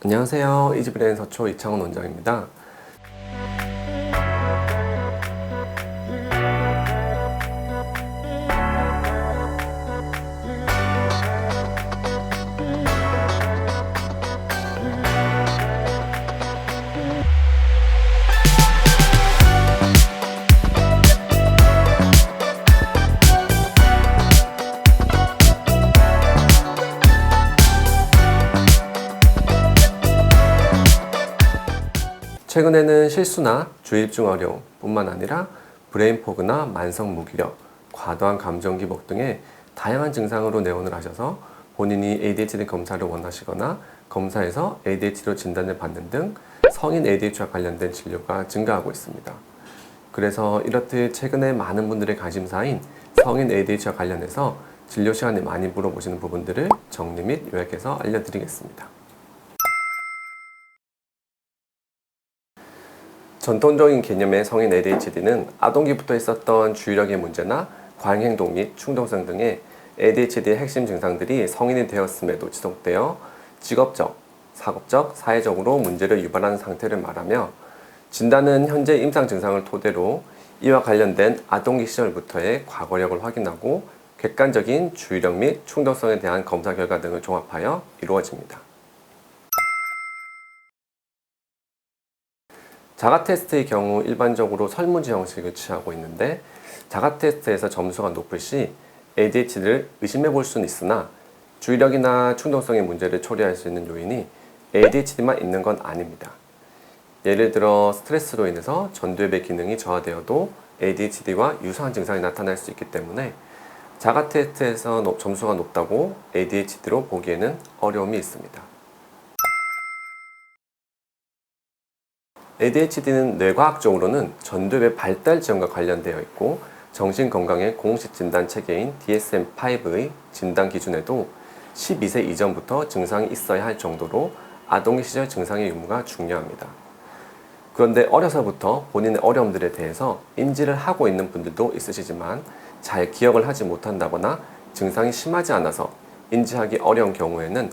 안녕하세요. 이지브레인 서초 이창훈 원장입니다. 최근에는 실수나 주의집중 어려움 뿐만 아니라 브레인 포그나 만성 무기력, 과도한 감정 기복 등의 다양한 증상으로 내원을 하셔서 본인이 ADHD 검사를 원하시거나 검사에서 ADHD로 진단을 받는 등 성인 ADHD와 관련된 진료가 증가하고 있습니다. 그래서 이렇듯 최근에 많은 분들의 관심사인 성인 ADHD와 관련해서 진료 시간에 많이 물어보시는 부분들을 정리 및 요약해서 알려드리겠습니다. 전통적인 개념의 성인 ADHD는 아동기부터 있었던 주의력의 문제나 과잉행동 및 충동성 등의 ADHD의 핵심 증상들이 성인이 되었음에도 지속되어 직업적, 사업적, 사회적으로 문제를 유발하는 상태를 말하며 진단은 현재 임상 증상을 토대로 이와 관련된 아동기 시절부터의 과거력을 확인하고 객관적인 주의력 및 충동성에 대한 검사 결과 등을 종합하여 이루어집니다. 자가 테스트의 경우 일반적으로 설문지 형식을 취하고 있는데 자가 테스트에서 점수가 높을 시 ADHD를 의심해 볼 수는 있으나 주의력이나 충동성의 문제를 초래할 수 있는 요인이 ADHD만 있는 건 아닙니다. 예를 들어 스트레스로 인해서 전두엽의 기능이 저하되어도 ADHD와 유사한 증상이 나타날 수 있기 때문에 자가 테스트에서 점수가 높다고 ADHD로 보기에는 어려움이 있습니다. ADHD는 뇌과학적으로는 전두엽의 발달 지연과 관련되어 있고 정신건강의 공식 진단 체계인 DSM-5의 진단 기준에도 12세 이전부터 증상이 있어야 할 정도로 아동기 시절 증상의 유무가 중요합니다. 그런데 어려서부터 본인의 어려움들에 대해서 인지를 하고 있는 분들도 있으시지만 잘 기억을 하지 못한다거나 증상이 심하지 않아서 인지하기 어려운 경우에는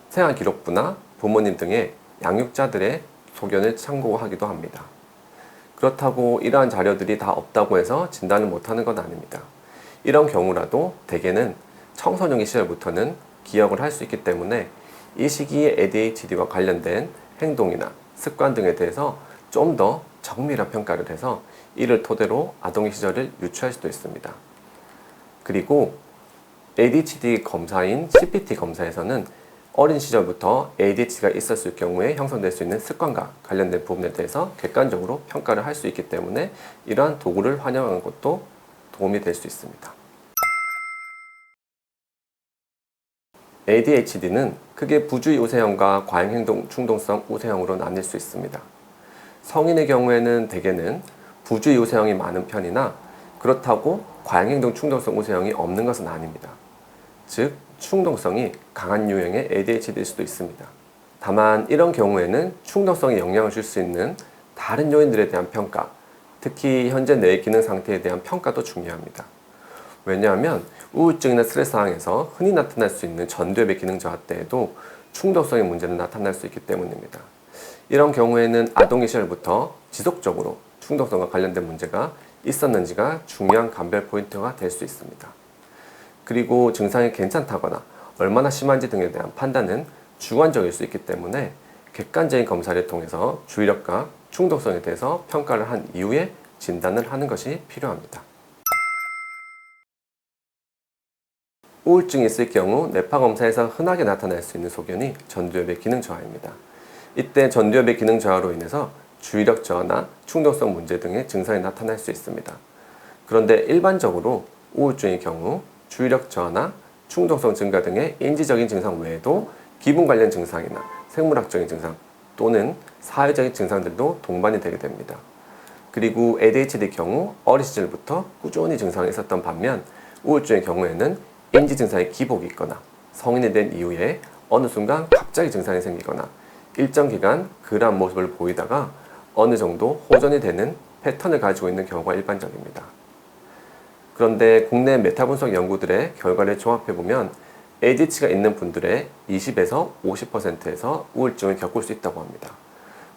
생활기록부나 부모님 등의 양육자들의 소견을 참고하기도 합니다. 그렇다고 이러한 자료들이 다 없다고 해서 진단을 못하는 건 아닙니다. 이런 경우라도 대개는 청소년기 시절부터는 기억을 할 수 있기 때문에 이 시기에 ADHD와 관련된 행동이나 습관 등에 대해서 좀 더 정밀한 평가를 해서 이를 토대로 아동기 시절을 유추할 수도 있습니다. 그리고 ADHD 검사인 CPT 검사에서는 어린 시절부터 ADHD가 있었을 경우에 형성될 수 있는 습관과 관련된 부분에 대해서 객관적으로 평가를 할 수 있기 때문에 이러한 도구를 활용하는 것도 도움이 될 수 있습니다. ADHD는 크게 부주의 우세형과 과잉행동 충동성 우세형으로 나뉠 수 있습니다. 성인의 경우에는 대개는 부주의 우세형이 많은 편이나 그렇다고 과잉행동 충동성 우세형이 없는 것은 아닙니다. 즉 충동성이 강한 유형의 ADHD일 수도 있습니다. 다만 이런 경우에는 충동성에 영향을 줄 수 있는 다른 요인들에 대한 평가, 특히 현재 뇌의 기능 상태에 대한 평가도 중요합니다. 왜냐하면 우울증이나 스트레스 상황에서 흔히 나타날 수 있는 전두엽의 기능 저하 때에도 충동성의 문제는 나타날 수 있기 때문입니다. 이런 경우에는 아동기 시절부터 지속적으로 충동성과 관련된 문제가 있었는지가 중요한 감별 포인트가 될 수 있습니다. 그리고 증상이 괜찮다거나 얼마나 심한지 등에 대한 판단은 주관적일 수 있기 때문에 객관적인 검사를 통해서 주의력과 충동성에 대해서 평가를 한 이후에 진단을 하는 것이 필요합니다. 우울증이 있을 경우 뇌파 검사에서 흔하게 나타날 수 있는 소견이 전두엽의 기능 저하입니다. 이때 전두엽의 기능 저하로 인해서 주의력 저하나 충동성 문제 등의 증상이 나타날 수 있습니다. 그런데 일반적으로 우울증의 경우 주의력 저하나 충동성 증가 등의 인지적인 증상 외에도 기분 관련 증상이나 생물학적인 증상 또는 사회적인 증상들도 동반이 되게 됩니다. 그리고 ADHD의 경우 어린 시절부터 꾸준히 증상이 있었던 반면 우울증의 경우에는 인지 증상의 기복이 있거나 성인이 된 이후에 어느 순간 갑자기 증상이 생기거나 일정 기간 그러한 모습을 보이다가 어느 정도 호전이 되는 패턴을 가지고 있는 경우가 일반적입니다. 그런데 국내 메타 분석 연구들의 결과를 종합해보면 ADHD가 있는 분들의 20에서 50%에서 우울증을 겪을 수 있다고 합니다.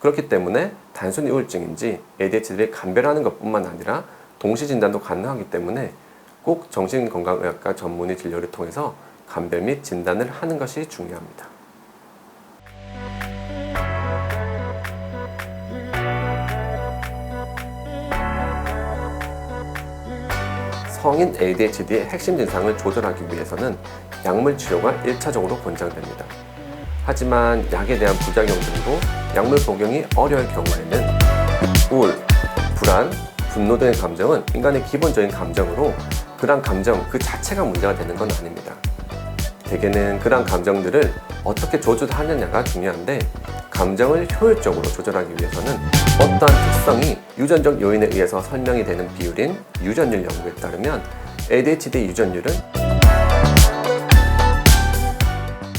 그렇기 때문에 단순히 우울증인지 ADHD를 감별하는 것뿐만 아니라 동시 진단도 가능하기 때문에 꼭 정신건강의학과 전문의 진료를 통해서 감별 및 진단을 하는 것이 중요합니다. 성인 ADHD의 핵심 증상을 조절하기 위해서는 약물 치료가 1차적으로 권장됩니다. 하지만 약에 대한 부작용 등도 약물 복용이 어려울 경우에는 우울, 불안, 분노 등의 감정은 인간의 기본적인 감정으로 그러한 감정 그 자체가 문제가 되는 건 아닙니다. 대개는 그러한 감정들을 어떻게 조절하느냐가 중요한데 감정을 효율적으로 조절하기 위해서는 어떠한 특성이 유전적 요인에 의해서 설명이 되는 비율인 유전율 연구에 따르면 ADHD 유전율은